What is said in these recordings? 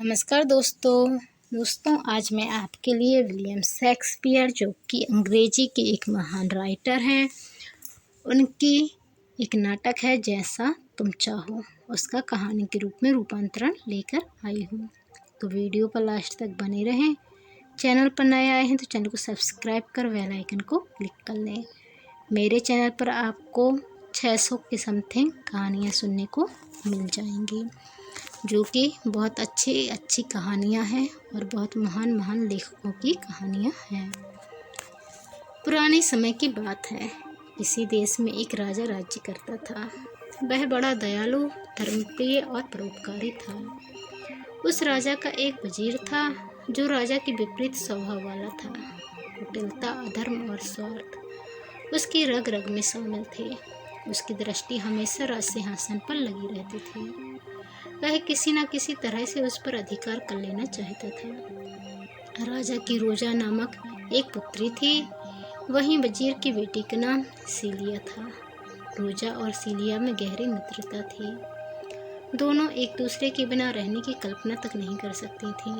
नमस्कार दोस्तों आज मैं आपके लिए विलियम शेक्सपियर जो कि अंग्रेजी के एक महान राइटर हैं, उनकी एक नाटक है जैसा तुम चाहो, उसका कहानी के रूप में रूपांतरण लेकर आई हूँ। तो वीडियो पर लास्ट तक बने रहें। चैनल पर नए आए हैं तो चैनल को सब्सक्राइब कर बेल आइकन को क्लिक कर लें। मेरे चैनल पर आपको 600 के समथिंग कहानियाँ सुनने को मिल जाएंगी, जो कि बहुत अच्छी कहानियाँ हैं और बहुत महान लेखकों की कहानियाँ हैं। पुराने समय की बात है। किसी देश में एक राजा राज्य करता था। वह बड़ा दयालु, धर्मप्रिय और परोपकारी था। उस राजा का एक वजीर था जो राजा के विपरीत स्वभाव वाला था। कुटिलता, अधर्म और स्वार्थ उसकी रग रग में शामिल थे। उसकी दृष्टि हमेशा राज सिंहासन पर लगी रहती थी। वह किसी न किसी तरह से उस पर अधिकार कर लेना चाहता था। राजा की रोजा नामक एक पुत्री थी। वहीं वजीर की बेटी का नाम सीलिया था। रोजा और सीलिया में गहरी मित्रता थी। दोनों एक दूसरे के बिना रहने की कल्पना तक नहीं कर सकती थी,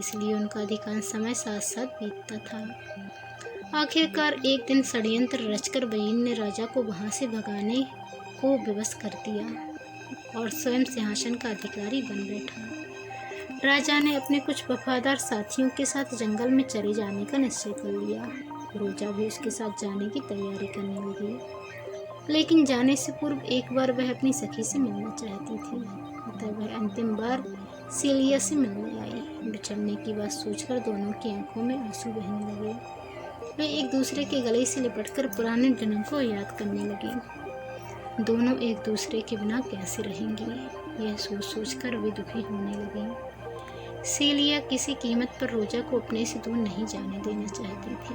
इसलिए उनका अधिकांश समय साथ साथ बीतता था। आखिरकार एक दिन षड्यंत्र रचकर वजीर ने राजा को वहां से भगाने को विवश कर दिया और स्वयं सिंहासन का अधिकारी बन बैठा। राजा ने अपने कुछ वफादार साथियों के साथ जंगल में चले जाने का निश्चय कर लिया। रोजा भी उसके साथ जाने की तैयारी करने लगी, लेकिन जाने से पूर्व एक बार वह अपनी सखी से मिलना चाहती थी। अतः वह अंतिम बार सीलिया से मिलने आई। बिछड़ने की बात सोचकर दोनों की आंखों में आंसू बहने लगे। वे एक दूसरे के गले से लिपटकर पुराने दिनों को याद करने लगी। दोनों एक दूसरे के बिना कैसे रहेंगी, यह सोच सोचकर वे दुखी होने लगी। सीलिया किसी कीमत पर रोजा को अपने से दूर नहीं जाने देना चाहती थी।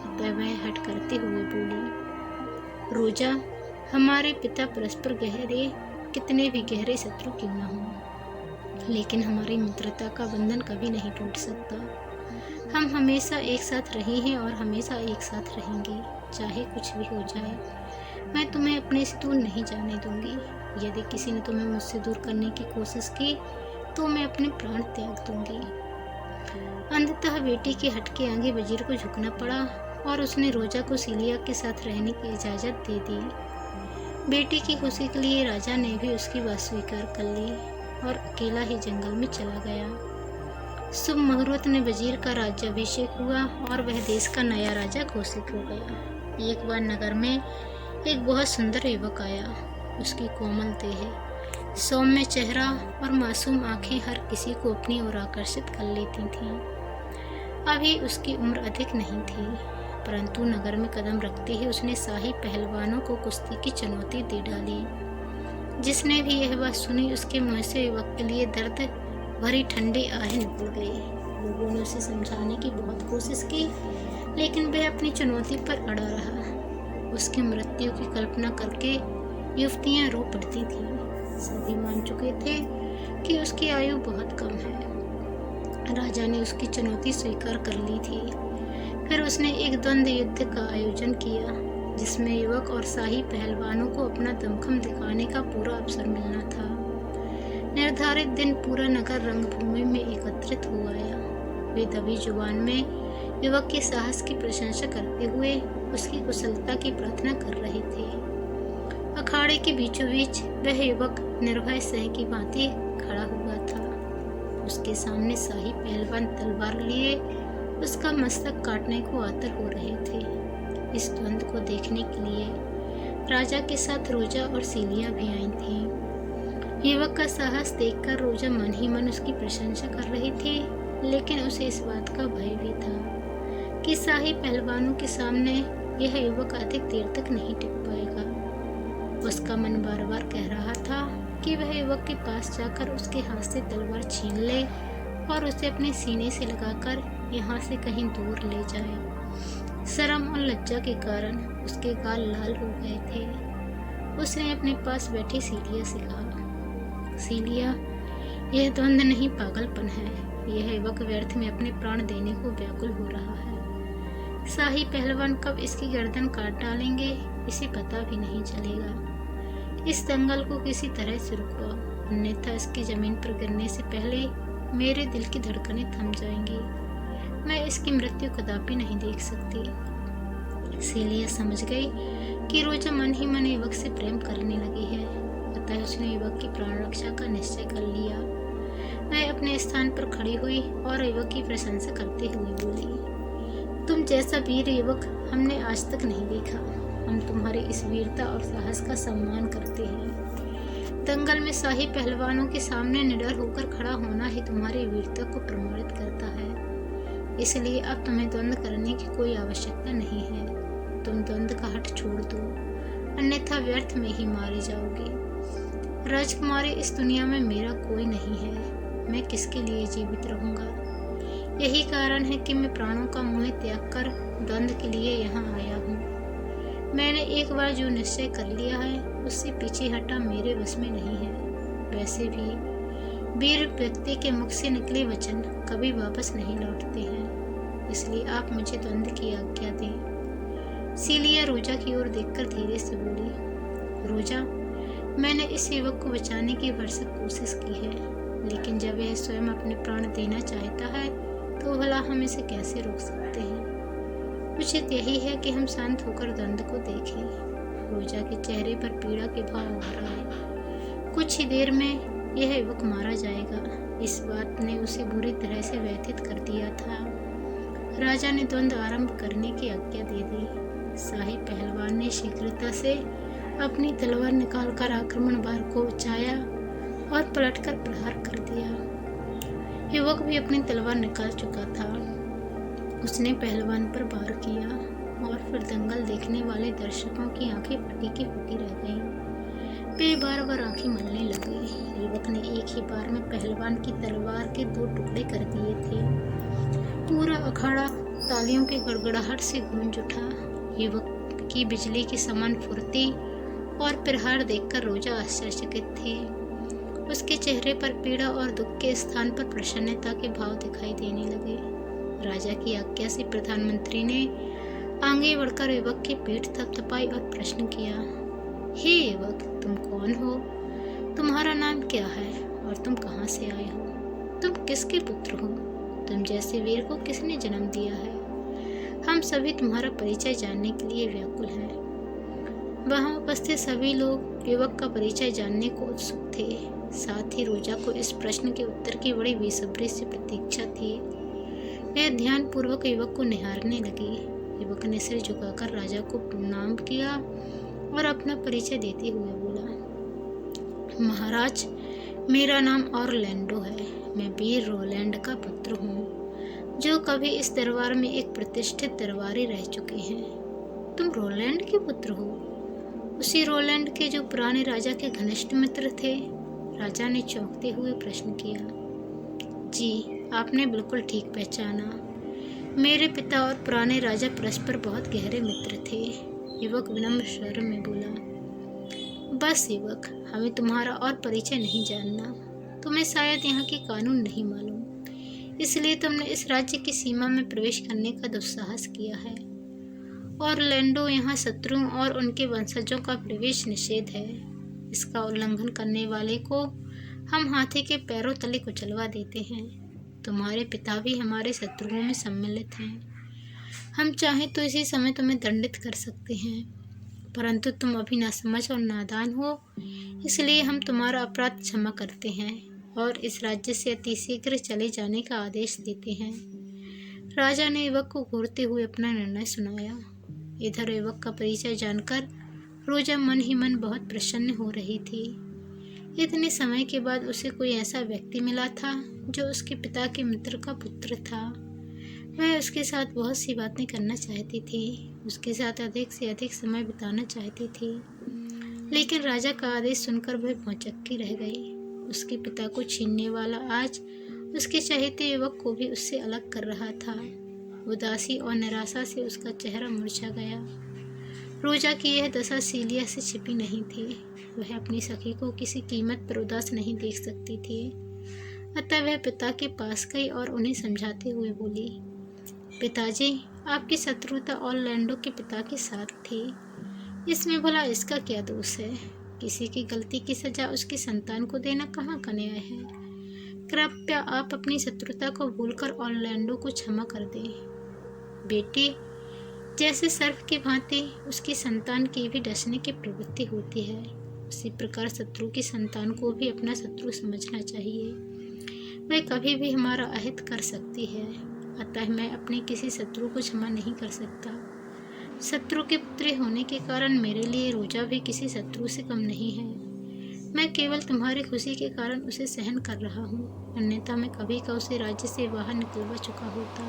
अतः वह हट करते हुए बोली, रोजा, हमारे पिता परस्पर कितने भी गहरे शत्रु क्यों न हों, लेकिन हमारी मित्रता का बंधन कभी नहीं टूट सकता। हम हमेशा एक साथ रहे हैं और हमेशा एक साथ रहेंगे, चाहे कुछ भी हो जाए। मैं तुम्हें अपने से दूर नहीं जाने दूंगी। यदि किसी ने तुम्हें मुझसे दूर करने की कोशिश की तो मैं अपने प्राण त्याग दूंगी। अंततः बेटी के हट के आगे वजीर को झुकना पड़ा और उसने रोजा को सीलिया के साथ रहने की इजाज़त दे दी। बेटी की खुशी के लिए राजा ने भी उसकी बात स्वीकार कर ली और अकेला ही जंगल में चला गया। शुभ मुहूर्त में वजीर का राज्याभिषेक हुआ और वह देश का नया राजा घोषित हो गया। एक बार नगर में एक बहुत सुंदर युवक आया। उसकी कोमल देह, सौम्य चेहरा और मासूम आंखें हर किसी को अपनी ओर आकर्षित कर लेती थीं। अभी उसकी उम्र अधिक नहीं थी, परंतु नगर में कदम रखते ही उसने शाही पहलवानों को कुश्ती की चुनौती दे डाली। जिसने भी यह बात सुनी उसके मुंह से युवक के लिए दर्द भरी ठंडी आहें निकल गई। लोगों ने उसे समझाने की बहुत कोशिश की, लेकिन वह अपनी चुनौती पर अड़ा रहा। उसकी मृत्यु की कल्पना करके युवतियां रो पड़ती थीं। सभी मान चुके थे कि उसकी आयु बहुत कम है। राजा ने उसकी चुनौती स्वीकार कर ली थी। फिर उसने एक द्वंद्व युद्ध का आयोजन किया, जिसमें युवक और शाही पहलवानों को अपना दमखम दिखाने का पूरा अवसर मिलना था। निर्धारित दिन पूरा नगर रंगभूमि में एकत्रित हो आया। वे दबी जुबान में युवक के साहस की प्रशंसा करते हुए उसकी कुशलता की प्रार्थना कर रहे थे। अखाड़े के बीचों बीच वह युवक निर्भय सह की भांति खड़ा हुआ था। उसके सामने शाही पहलवान तलवार लिए उसका मस्तक काटने को आतुर हो रहे थे। इस द्वंद्व को देखने के लिए राजा के साथ रोजा और सीलिया भी आई थी। युवक का साहस देखकर रोजा मन ही मन उसकी प्रशंसा कर रही थी, लेकिन उसे इस बात का भय भी था कि शाही पहलवानों के सामने यह युवक अधिक देर तक नहीं टिक पाएगा। उसका मन बार बार कह रहा था कि वह युवक के पास जाकर उसके हाथ से तलवार छीन ले और उसे अपने सीने से लगाकर यहाँ से कहीं दूर ले जाए। शर्म और लज्जा के कारण उसके गाल लाल हो गए थे। उसने अपने पास बैठी सीलिया से कहा, सीलिया, यह द्वंद्व नहीं पागलपन है। यह युवक व्यर्थ में अपने प्राण देने को व्याकुल हो रहा है। शाही पहलवान कब इसकी गर्दन काट डालेंगे इसे पता भी नहीं चलेगा। इस दंगल को किसी तरह से रुकवाओ, अन्यथा इसकी जमीन पर गिरने से पहले मेरे दिल की धड़कनें थम जाएंगी। मैं इसकी मृत्यु कदापि नहीं देख सकती। सीलिया समझ गई कि रोजा मन ही मन युवक से प्रेम करने लगी है, अतः उसने युवक की प्राण रक्षा का निश्चय कर लिया। वह अपने स्थान पर खड़ी हुई और युवक की प्रशंसा करते हुए बोली, तुम जैसा वीर युवक हमने आज तक नहीं देखा। हम तुम्हारी इस वीरता और साहस का सम्मान करते हैं। दंगल में शाही पहलवानों के सामने निडर होकर खड़ा होना ही तुम्हारी वीरता को प्रमाणित करता है। इसलिए अब तुम्हें द्वंद्व करने की कोई आवश्यकता नहीं है। तुम द्वंद्व का हठ छोड़ दो, अन्यथा व्यर्थ में ही मारे जाओगे। राजकुमारी, इस दुनिया में मेरा कोई नहीं है। मैं किसके लिए जीवित रहूंगा? यही कारण है कि मैं प्राणों का मोह त्याग कर द्वंद्व के लिए यहाँ आया हूँ। मैंने एक बार जो निश्चय कर लिया है उससे पीछे हटा मेरे बस में नहीं है। वैसे भी वीर व्यक्ति के मुख से निकले वचन कभी वापस नहीं लौटते हैं, इसलिए आप मुझे द्वंद्व की आज्ञा दें। सीलिया रोजा की ओर देखकर धीरे से बोली, रोजा, मैंने इस युवक को बचाने की भरसक कोशिश की है, लेकिन जब यह स्वयं अपने प्राण देना चाहता है तो भला हम इसे कैसे रोक सकते हैं? उचित यही है कि हम शांत होकर द्वंद्व को देखें। रोजा के चेहरे पर पीड़ा के भाव उभर आए। कुछ ही देर में यह युवक मारा जाएगा, इस बात ने उसे बुरी तरह से व्यथित कर दिया था। राजा ने द्वंद्व आरंभ करने की आज्ञा दे दी। शाही पहलवान ने शीघ्रता से अपनी तलवार निकालकर आक्रमण बार को बचाया और पलटकर प्रहार कर दिया। युवक भी अपनी तलवार निकाल चुका था। उसने पहलवान पर वार किया और फिर दंगल देखने वाले दर्शकों की आंखें फटी की फटी रह गईं। वे बार बार आंखें मलने लगे। युवक ने एक ही बार में पहलवान की तलवार के 2 टुकड़े कर दिए थे। पूरा अखाड़ा तालियों की गड़गड़ाहट से गूंज उठा। युवक की बिजली की समान फुर्ती और प्रहार देखकर रोजा आश्चर्यचकित थे। उसके चेहरे पर पीड़ा और दुख के स्थान पर प्रसन्नता के भाव दिखाई देने लगे। राजा की आज्ञा से प्रधानमंत्री ने आगे बढ़कर युवक की पीठ थपथपाई और प्रश्न किया, हे युवक, तुम कौन हो? तुम्हारा नाम क्या है और तुम कहाँ से आए हो? तुम किसके पुत्र हो? तुम जैसे वीर को किसने जन्म दिया है? हम सभी तुम्हारा परिचय जानने के लिए व्याकुल हैं। वहां उपस्थित सभी लोग युवक का परिचय जानने को उत्सुक थे। साथ ही रोजा को इस प्रश्न के उत्तर की बड़ी बेसब्री से प्रतीक्षा थी। वह ध्यानपूर्वक युवक को निहारने लगी। युवक ने सिर झुकाकर राजा को प्रणाम किया और अपना परिचय देते हुए बोला, महाराज, मेरा नाम ऑरलैंडो है। मैं वीर रोलैंड का पुत्र हूँ, जो कभी इस दरबार में एक प्रतिष्ठित दरबारी रह चुके हैं। तुम रोलैंड के पुत्र हो? उसी रोलैंड के जो पुराने राजा के घनिष्ठ मित्र थे? राजा ने चौंकते हुए प्रश्न किया। जी, आपने बिल्कुल ठीक पहचाना। मेरे पिता और पुराने राजा परस्पर बहुत गहरे मित्र थे। युवक विनम्र स्वर में बोला, बस युवक, हमें तुम्हारा और परिचय नहीं जानना। तुम्हें शायद यहाँ के कानून नहीं मालूम, इसलिए तुमने इस राज्य की सीमा में प्रवेश करने का दुस्साहस किया है। और लैंडो, यहाँ शत्रुओं और उनके वंशजों का प्रवेश निषेध है। इसका उल्लंघन करने वाले को हम हाथी के पैरों तले कुचलवा देते हैं। तुम्हारे पिता भी हमारे शत्रुओं में सम्मिलित हैं। हम चाहें तो इसी समय तुम्हें दंडित कर सकते हैं, परंतु तुम अभी नासमझ और नादान हो, इसलिए हम तुम्हारा अपराध क्षमा करते हैं और इस राज्य से अतिशीघ्र चले जाने का आदेश देते हैं। राजा ने युवक को घूरते हुए अपना निर्णय सुनाया। इधर युवक का परिचय जानकर रोजा मन ही मन बहुत प्रसन्न हो रही थी। इतने समय के बाद उसे कोई ऐसा व्यक्ति मिला था जो उसके पिता के मित्र का पुत्र था। वह उसके साथ बहुत सी बातें करना चाहती थी, उसके साथ अधिक से अधिक समय बिताना चाहती थी, लेकिन राजा का आदेश सुनकर वह भौचक्की रह गई। उसके पिता को छीनने वाला आज उसके चहेते युवक को भी उससे अलग कर रहा था। उदासी और निराशा से उसका चेहरा मुरझा गया। रोजा की यह दशा सीलिया से छिपी नहीं थी। वह अपनी सखी को किसी कीमत पर उदास नहीं देख सकती थी, अतः वह पिता के पास गई और उन्हें समझाते हुए बोली, पिताजी, आपकी शत्रुता ऑरलैंडो के पिता के साथ थी। इसमें भला इसका क्या दोष है? किसी की गलती की सजा उसकी संतान को देना कहाँ का न्याय है? कृपया आप अपनी शत्रुता को भूलकर ऑरलैंडो को क्षमा कर दें। बेटी, जैसे सर्प की भांति उसकी संतान की भी डसने की प्रवृत्ति होती है, उसी प्रकार शत्रु की संतान को भी अपना शत्रु समझना चाहिए। वह कभी भी हमारा अहित कर सकती है, अतः मैं अपने किसी शत्रु को क्षमा नहीं कर सकता। शत्रु की पुत्री होने के कारण मेरे लिए रोजा भी किसी शत्रु से कम नहीं है। मैं केवल तुम्हारी खुशी के कारण उसे सहन कर रहा हूँ, अन्यथा मैं कभी का उसे राज्य से बाहर निकलवा चुका होता।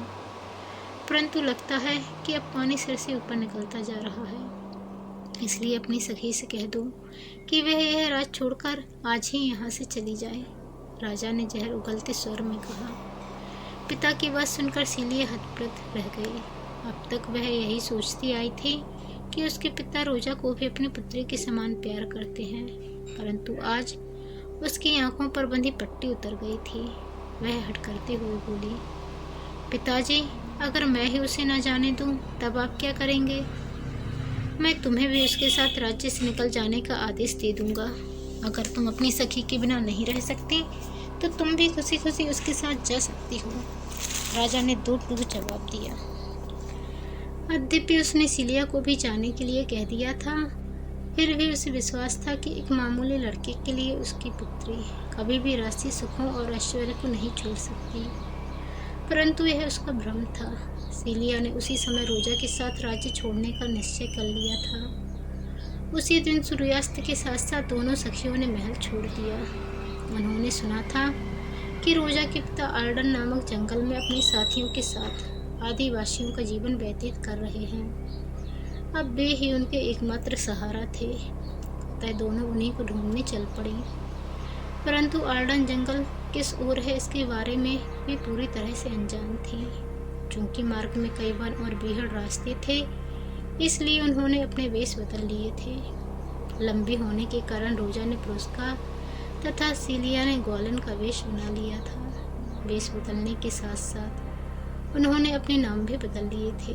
परंतु लगता है कि अब पानी सिर से ऊपर निकलता जा रहा है, इसलिए अपनी सखी से कह दो कि वह यह राज छोड़कर आज ही यहाँ से चली जाए। राजा ने जहर उगलते स्वर में कहा। पिता की बात सुनकर सीलिया हतप्रभ रह गई। अब तक वह यही सोचती आई थी कि उसके पिता रोजा को भी अपनी पुत्री के समान प्यार करते हैं, परंतु आज उसकी आंखों पर बंधी पट्टी उतर गई थी। वह हट करते हुए बोली, पिताजी, अगर मैं ही उसे न जाने दूं, तब आप क्या करेंगे? मैं तुम्हें भी उसके साथ राज्य से निकल जाने का आदेश दे दूंगा। अगर तुम अपनी सखी के बिना नहीं रह सकती, तो तुम भी खुशी खुशी उसके साथ जा सकती हो। राजा ने दो टूक जवाब दिया। यद्यपि उसने सिलिया को भी जाने के लिए कह दिया था, फिर भी उसे विश्वास था कि एक मामूली लड़के के लिए उसकी पुत्री कभी भी राष्ट्रीय सुखों और ऐश्वर्य को नहीं छोड़ सकती। परंतु यह उसका भ्रम था। सिलिया ने उसी समय रोजा के साथ राज्य छोड़ने का निश्चय कर लिया था। उसी दिन सूर्यास्त के साथ साथ दोनों सखियों ने महल छोड़ दिया। उन्होंने सुना था कि रोजा के पिता आर्डन नामक जंगल में अपने साथियों के साथ आदिवासियों का जीवन व्यतीत कर रहे हैं। अब वे ही उनके एकमात्र सहारा थे, अतः दोनों उन्हीं को ढूंढने चल पड़ी। परंतु आर्डन जंगल किस ओर है, इसके बारे में वे पूरी तरह से अनजान थी। चूंकि मार्ग में कई वन और बीहड़ रास्ते थे, इसलिए उन्होंने अपने वेश बदल लिए थे। लंबी होने के कारण रोजा ने पुरुष का तथा सिलिया ने ग्वालन का वेश बना लिया था। वेश बदलने के साथ साथ उन्होंने अपने नाम भी बदल लिए थे।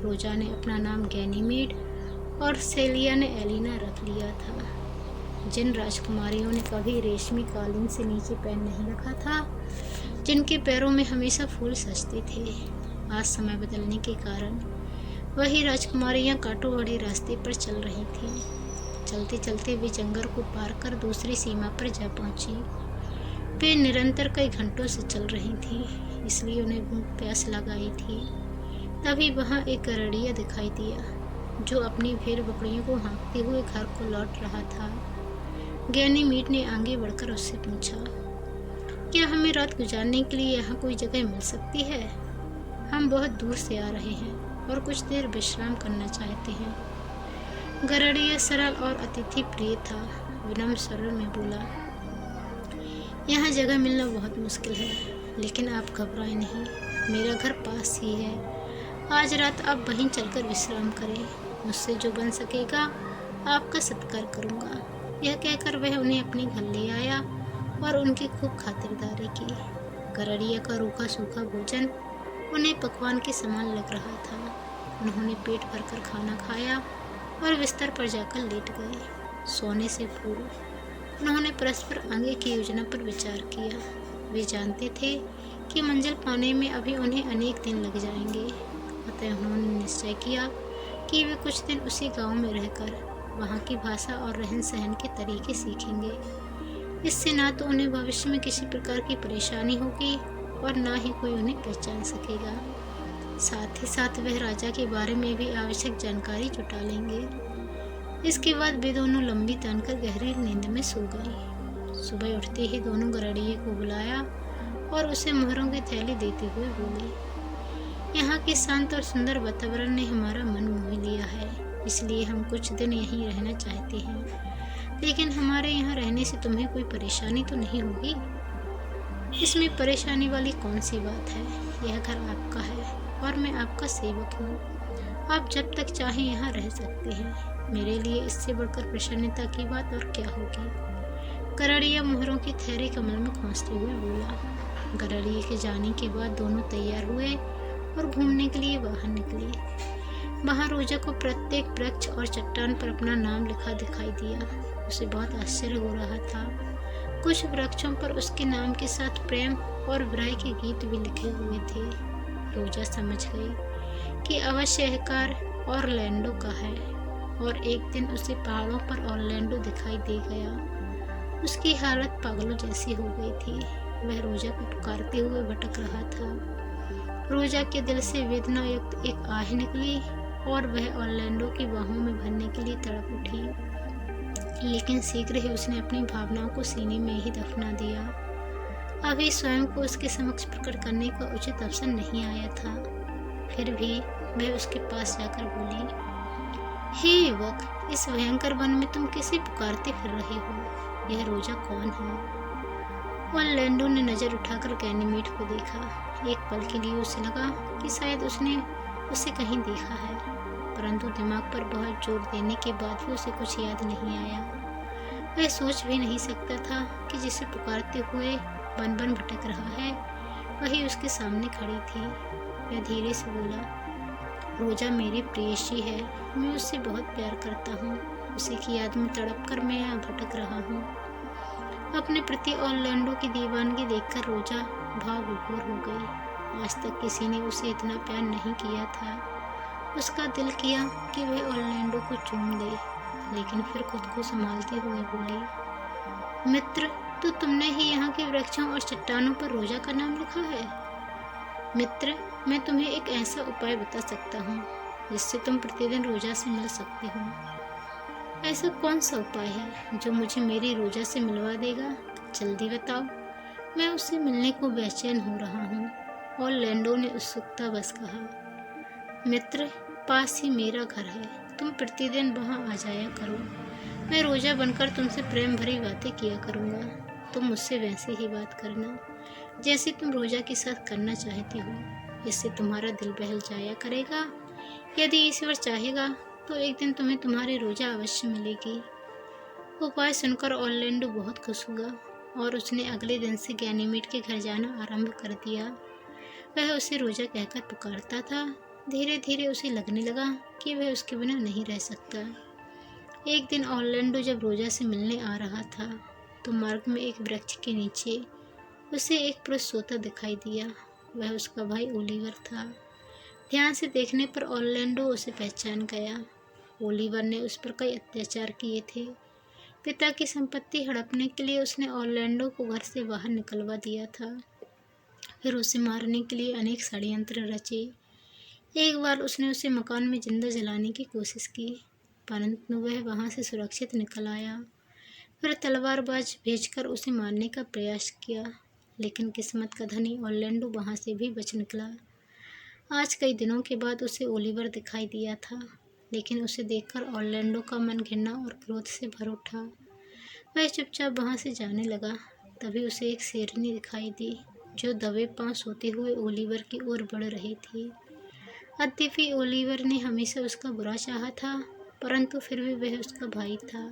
रोजा ने अपना नाम गैनीमेड और सिलिया ने एलिना रख लिया था। जिन राजकुमारियों ने कभी रेशमी कालीन से नीचे पैर नहीं रखा था, जिनके पैरों में हमेशा फूल सजते थे, आज समय बदलने के कारण वही राजकुमारियां कांटों वाले रास्ते पर चल रही थीं। चलते चलते वे जंगल को पार कर दूसरी सीमा पर जा पहुंची। वे निरंतर कई घंटों से चल रही थीं, इसलिए उन्हें भूख प्यास लगाई थी। तभी वहां एक गरड़िया दिखाई दिया, जो अपनी भेड़ बकरियों को हाँकते हुए घर को लौट रहा था। गैनीमेड ने आगे बढ़कर उससे पूछा, क्या हमें रात गुजारने के लिए यहाँ कोई जगह मिल सकती है? हम बहुत दूर से आ रहे हैं और कुछ देर विश्राम करना चाहते हैं। गरड़िया सरल और अतिथि प्रिय था। विनम्र स्वर में बोला, यहाँ जगह मिलना बहुत मुश्किल है, लेकिन आप घबराएं नहीं, मेरा घर पास ही है। आज रात आप वहीं चलकर विश्राम करें। मुझसे जो बन सकेगा आपका सत्कार करूँगा। यह कहकर वह उन्हें अपने घर ले आया और उनकी खूब खातिरदारी की। गरड़िया का रूखा सूखा भोजन उन्हें पकवान के समान लग रहा था। उन्होंने पेट भरकर खाना खाया और बिस्तर पर जाकर लेट गए। सोने से पूर्व उन्होंने परस्पर आगे की योजना पर विचार किया। वे जानते थे कि मंजिल पाने में अभी उन्हें अनेक दिन लग जाएंगे, अतः उन्होंने निश्चय किया कि वे कुछ दिन उसी गांव में रहकर वहाँ की भाषा और रहन सहन के तरीके सीखेंगे। इससे ना तो उन्हें भविष्य में किसी प्रकार की परेशानी होगी और ना ही कोई उन्हें पहचान सकेगा। साथ ही साथ वह राजा के बारे में भी आवश्यक जानकारी जुटा लेंगे। इसके बाद वे दोनों लंबी तानकर गहरी नींद में सो गई। सुबह उठते ही दोनों गरड़िए को बुलाया और उसे मोहरों की थैली देते हुए बोले, यहाँ के शांत और सुंदर वातावरण ने हमारा मन मोह लिया है, इसलिए हम कुछ दिन यहीं रहना चाहते हैं। लेकिन हमारे यहाँ रहने से तुम्हें कोई परेशानी तो नहीं होगी? इसमें परेशानी वाली कौन सी बात है? यह घर आपका है और मैं आपका सेवक हूँ। आप जब तक चाहें यहाँ रह सकते हैं। मेरे लिए इससे बढ़कर प्रसन्नता की बात और क्या होगी? गरड़िया मोहरों की थैली कमल में खोंचते हुए बोला। गरड़िए के जाने के बाद दोनों तैयार हुए और घूमने के लिए बाहर निकले। वहाँ रोजा को प्रत्येक वृक्ष और चट्टान पर अपना नाम लिखा दिखाई दिया। उसे बहुत आश्चर्य हो रहा था। कुछ वृक्षों पर उसके नाम के साथ प्रेम और विरह के गीत भी लिखे हुए थे। रोजा समझ गई कि अवश्य यह कार ऑरलैंडो का है और एक दिन उसे पहाड़ों पर ऑरलैंडो दिखाई दे गया। उसकी हालत पागलों जैसी हो गई थी। वह रोजा को पुकारते हुए भटक रहा था। रोजा के दिल से वेदना युक्त एक आह निकली और वह ऑरलैंडो की बाहों में भरने के लिए तड़प उठी, लेकिन शीघ्र ही उसने अपनी भावनाओं को सीने में ही दफना दिया। अभी स्वयं को उसके समक्ष प्रकट करने का उचित अवसर नहीं आया था। फिर भी वह उसके पास जाकर बोली, हे युवक, इस भयंकर वन में तुम किसे पुकारते फिर रहे हो? यह रोजा कौन है? ऑरलैंडो ने नजर उठाकर गैनीमेड को देखा। एक पल के लिए उसे लगा कि शायद उसने उसे कहीं देखा है, परंतु दिमाग पर बहुत जोर देने के बाद भी उसे कुछ याद नहीं आया। वह सोच भी नहीं सकता था कि जिसे पुकारते हुए बन बन भटक रहा है वही उसके सामने खड़ी थी। वह धीरे से बोला, रोजा मेरी प्रेयसी है, मैं उससे बहुत प्यार करता हूँ। उसी की याद में तड़प कर मैं यहाँ भटक रहा हूँ। अपने प्रति ऑरलैंडो की दीवानगी देखकर रोजा भाव विभोर हो गई। आज तक किसी ने उसे इतना प्यार नहीं किया था। उसका दिल किया कि वह ऑरलैंडो को चूम ले, लेकिन फिर खुद को संभालते हुए बोली, मित्र, तो तुमने ही यहाँ के वृक्षों और चट्टानों पर रोजा का नाम लिखा है? मित्र, मैं तुम्हें एक ऐसा उपाय बता सकता हूँ जिससे तुम प्रतिदिन रोजा से मिल सकते हो। ऐसा कौन सा उपाय है जो मुझे मेरी रोजा से मिलवा देगा? जल्दी बताओ, मैं उससे मिलने को बेचैन हो रहा हूँ। ऑरलैंडो ने उत्सुकता बस कहा, मित्र, पास ही मेरा घर है, तुम प्रतिदिन वहाँ आ जाया करो। मैं रोजा बनकर तुमसे प्रेम भरी बातें किया करूँगा। तुम मुझसे वैसे ही बात करना जैसे तुम रोजा के साथ करना चाहती हो। इससे तुम्हारा दिल बहल जाया करेगा। यदि ईश्वर चाहेगा तो एक दिन तुम्हें तुम्हारी रोजा अवश्य मिलेगी। उपाय सुनकर ऑरलैंडो बहुत खुश हुआ और उसने अगले दिन से गैनीमेड के घर जाना आरंभ कर दिया। वह उसे रोजा कहकर पुकारता था। धीरे धीरे उसे लगने लगा कि वह उसके बिना नहीं रह सकता। एक दिन ऑरलैंडो जब रोजा से मिलने आ रहा था तो मार्ग में एक वृक्ष के नीचे उसे एक पुरुष सोता दिखाई दिया। वह उसका भाई ओलिवर था। ध्यान से देखने पर ऑरलैंडो उसे पहचान गया। ओलिवर ने उस पर कई अत्याचार किए थे। पिता की संपत्ति हड़पने के लिए उसने ऑरलैंडो को घर से बाहर निकलवा दिया था। फिर उसे मारने के लिए अनेक षड्यंत्र रचे। एक बार उसने उसे मकान में जिंदा जलाने की कोशिश की, परंतु वह वहां से सुरक्षित निकल आया। फिर तलवारबाज भेजकर उसे मारने का प्रयास किया, लेकिन किस्मत का धनी ऑरलैंडो वहां से भी बच निकला। आज कई दिनों के बाद उसे ओलिवर दिखाई दिया था, लेकिन उसे देखकर ऑरलैंडो का मन घृणा और क्रोध से भर उठा। वह चुपचाप वहां से जाने लगा। तभी उसे एक शेरनी दिखाई दी जो दबे पांव सोते हुए ओलिवर की ओर बढ़ रही थी। यद्यपि ओलिवर ने हमेशा उसका बुरा चाहा था, परंतु फिर भी वह उसका भाई था।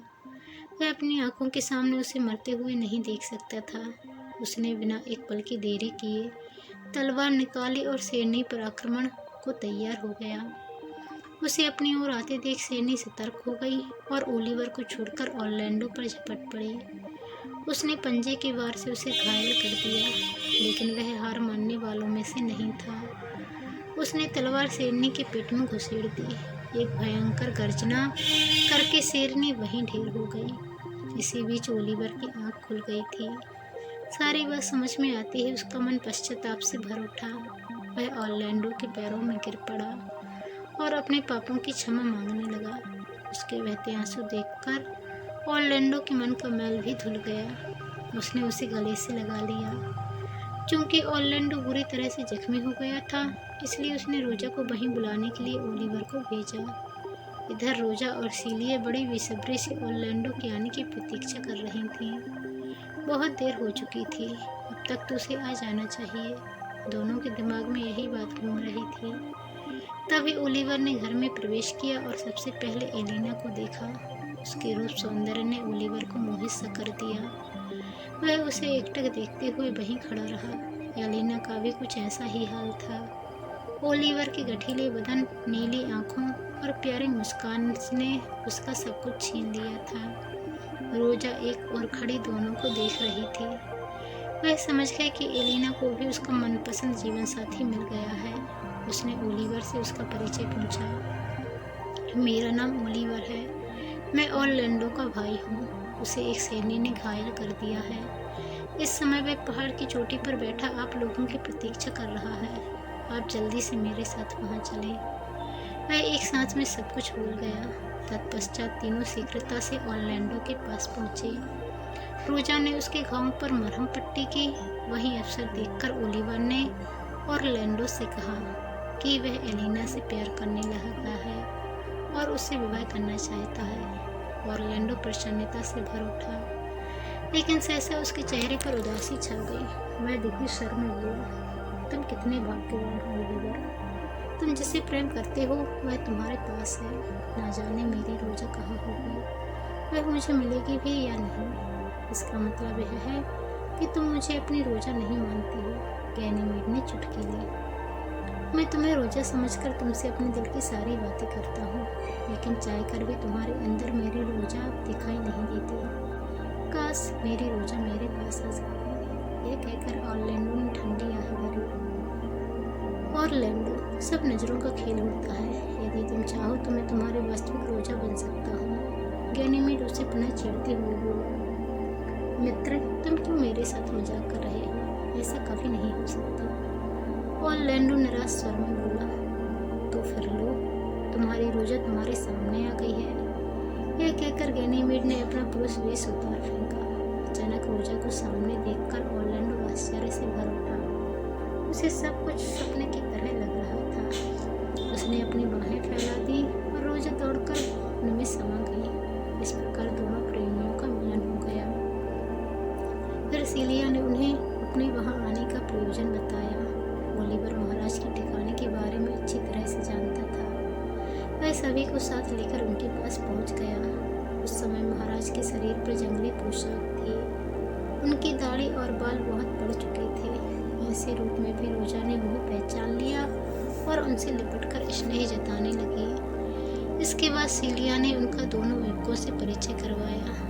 वह अपनी आंखों के सामने उसे मरते हुए नहीं देख सकता था। उसने बिना एक पल की देरी किए तलवार निकाली और शेरनी पर आक्रमण को तैयार हो गया। उसे अपनी ओर आते देख शेरनी सतर्क हो गई और ओलिवर को छोड़कर ऑरलैंडो पर झपट पड़ी। उसने पंजे के वार से उसे घायल कर दिया, लेकिन वह हार मानने वालों में से नहीं था। उसने तलवार शेरनी के पेट में घुसेड़ दी। एक भयंकर गर्जना करके शेरनी वहीं ढेर हो गई। इसी बीच ओलिवर की आंख खुल गई थी। सारी बात समझ में आते ही उसका मन पश्चाताप से भर उठा। वह ऑरलैंडो के पैरों में गिर पड़ा और अपने पापों की क्षमा मांगने लगा। उसके बहते आंसू देखकर ऑरलैंडो के मन का मैल भी धुल गया। उसने उसे गले से लगा लिया। चूंकि ऑरलैंडो बुरी तरह से जख्मी हो गया था, इसलिए उसने रोजा को वहीं बुलाने के लिए ओलिवर को भेजा। इधर रोजा और सीलिया बड़ी बेसब्री से ऑरलैंडो के आने की प्रतीक्षा कर रही थीं। बहुत देर हो चुकी थी, अब तक तो उसे आ जाना चाहिए। दोनों के दिमाग में यही बात घूम रही थी। तभी ओलिवर ने घर में प्रवेश किया और सबसे पहले एलिना को देखा। उसके रूप सौंदर्य ने ओलिवर को मोहित सा कर दिया। वह उसे एकटक देखते हुए वहीं खड़ा रहा। एलिना का भी कुछ ऐसा ही हाल था। ओलिवर के गठीले बदन, नीली आंखों और प्यारी मुस्कान ने उसका सब कुछ छीन लिया था। रोजा एक और खड़ी दोनों को देख रही थी। वह समझ गई कि एलिना को भी उसका मनपसंद जीवन साथी मिल गया है। उसने ओलिवर से उसका परिचय पूछा। मेरा नाम ओलिवर है, मैं ऑरलैंडो का भाई हूँ। उसे एक सैनिक ने घायल कर दिया है। इस समय वह पहाड़ की चोटी पर बैठा आप लोगों की प्रतीक्षा कर रहा है। आप जल्दी से मेरे साथ वहाँ चले। वह एक सांस में सब कुछ भूल गया। तत्पश्चात तीनों शीघ्रता से ऑरलैंडो के पास पहुंचे। रोजा ने उसके घाव पर मरहम पट्टी की। वही अवसर देखकर ओलिवर ने ऑरलैंडो से कहा कि वह एलिना से प्यार करने लगा है और उससे विवाह करना चाहता है। ऑरलैंडो प्रसन्नता से भर उठा, लेकिन सहसा उसके चेहरे पर उदासी छा गई। वह दुखी स्वर में बोला, तुम कितने भाग्यवान हो ओलिवर। तुम जिसे प्रेम करते हो वह तुम्हारे पास है। ना जाने मेरी रोजा कहाँ होगी, वह मुझे मिलेगी भी या नहीं। इसका मतलब यह है कि तुम मुझे अपनी रोजा नहीं मानती हो। गैनीमेड ने चुटकी ली। मैं तुम्हें रोजा समझकर तुमसे अपने दिल की सारी बातें करता हूँ, लेकिन चाहकर भी तुम्हारे अंदर मेरी रोजा दिखाई नहीं देती। काश मेरी रोजा मेरे पास आ सकती। यह कहकर ऑरलैंडो ने ठंडी आह भरी। ऑरलैंडो, सब नज़रों का खेल होता है। यदि तुम चाहो तो मैं तुम्हारी वास्तविक रोजा बन सकता हूँ। गैनीमेड उसे पुनः छेड़ते हुए बोला, मित्र, तुम क्यों मेरे साथ मजाक कर रहे हो? ऐसा कभी नहीं हो सकता। ऑरलैंडो निराश स्वर में बोला, तो फिर लो, तुम्हारी रोजा तुम्हारे सामने आ गई है। यह कहकर गैनीमेड ने अपना पुरुष वेश उतार फेंका। अचानक रोजा को सामने देखकर ऑरलैंडो आश्चर्य से भर उठा। उसे सब कुछ सपने की तरह लग रहा था। उसने अपनी बाहें फैला दी और रोजा दौड़कर उनमें समा गई। इस प्रकार दोनों प्रेमियों का मिलन हो गया। फिर सीलिया ने उन्हें अपने वहां आने का प्रयोजन बताया। ओलिवर महाराज के ठिकाने के बारे में अच्छी तरह से जानता था। वह सभी को साथ लेकर उनके पास पहुंच गया। उस समय महाराज के शरीर पर जंगली पोशाक थी। उनकी दाढ़ी और बाल बहुत बढ़ चुके थे। ऐसे रूप में भी रोजा ने उन्हें पहचान लिया और उनसे लिपटकर स्नेह जताने लगी। इसके बाद सीलिया ने उनका दोनों युवकों से परिचय करवाया।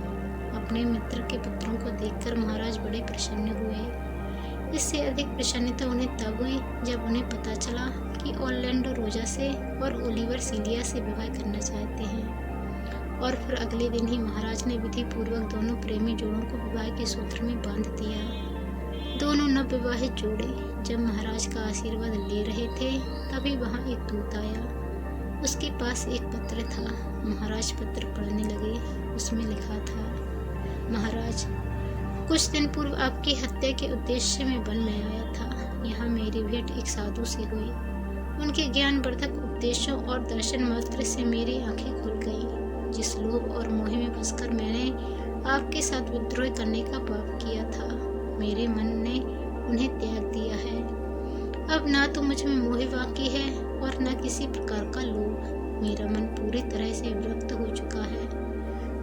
अपने मित्र के पुत्रों को देखकर महाराज बड़े प्रसन्न हुए। इससे अधिक प्रसन्नता उन्हें तब हुई जब उन्हें पता चला कि ऑरलैंडो रोजा से और ओलिवर सीलिया से विवाह करना चाहते हैं। और फिर अगले दिन ही महाराज ने विधि पूर्वक दोनों प्रेमी जोड़ों को विवाह के सूत्र में बांध दिया। दोनों नवविवाहित जोड़े जब महाराज का आशीर्वाद ले रहे थे, तभी वहां एक दूत आया। उसके पास एक पत्र था। महाराज पत्र पढ़ने लगे। उसमें लिखा था, महाराज, कुछ दिन पूर्व आपकी हत्या के उद्देश्य में वन में आया था। यहाँ मेरी भेंट एक साधु से हुई। उनके ज्ञानवर्धक उपदेशों और दर्शन मात्र से मेरी आंखें खुल गईं। जिस लोभ और मोह में फंसकर मैंने आपके साथ विद्रोह करने का पाप किया था, मेरे मन ने उन्हें त्याग दिया है। अब ना तो मुझ में मोह बाकी है और न किसी प्रकार का लोभ। मेरा मन पूरी तरह से विरक्त हो चुका है।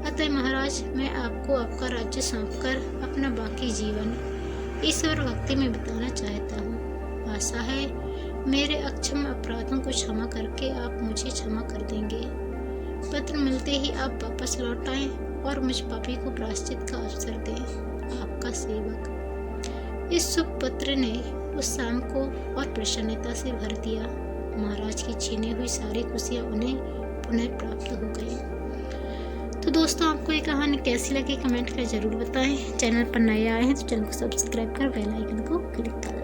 अतः महाराज, मैं आपको आपका राज्य सौंपकर अपना बाकी जीवन ईश्वर भक्ति में बिताना चाहता हूँ। आशा है मेरे अक्षम अपराधों को क्षमा करके आप मुझे क्षमा कर देंगे। पत्र मिलते ही आप वापस लौट आएं और मुझ पापी को प्रायश्चित का अवसर दें। आपका सेवक। इस शुभ पत्र ने उस शाम को और प्रसन्नता से भर दिया। महाराज की छीनी हुई सारी खुशियाँ उन्हें पुनः प्राप्त हो गई। तो दोस्तों, आपको ये कहानी कैसी लगी कमेंट कर जरूर बताएं। चैनल पर नए आए हैं तो चैनल को सब्सक्राइब कर बेल आइकन को क्लिक करें।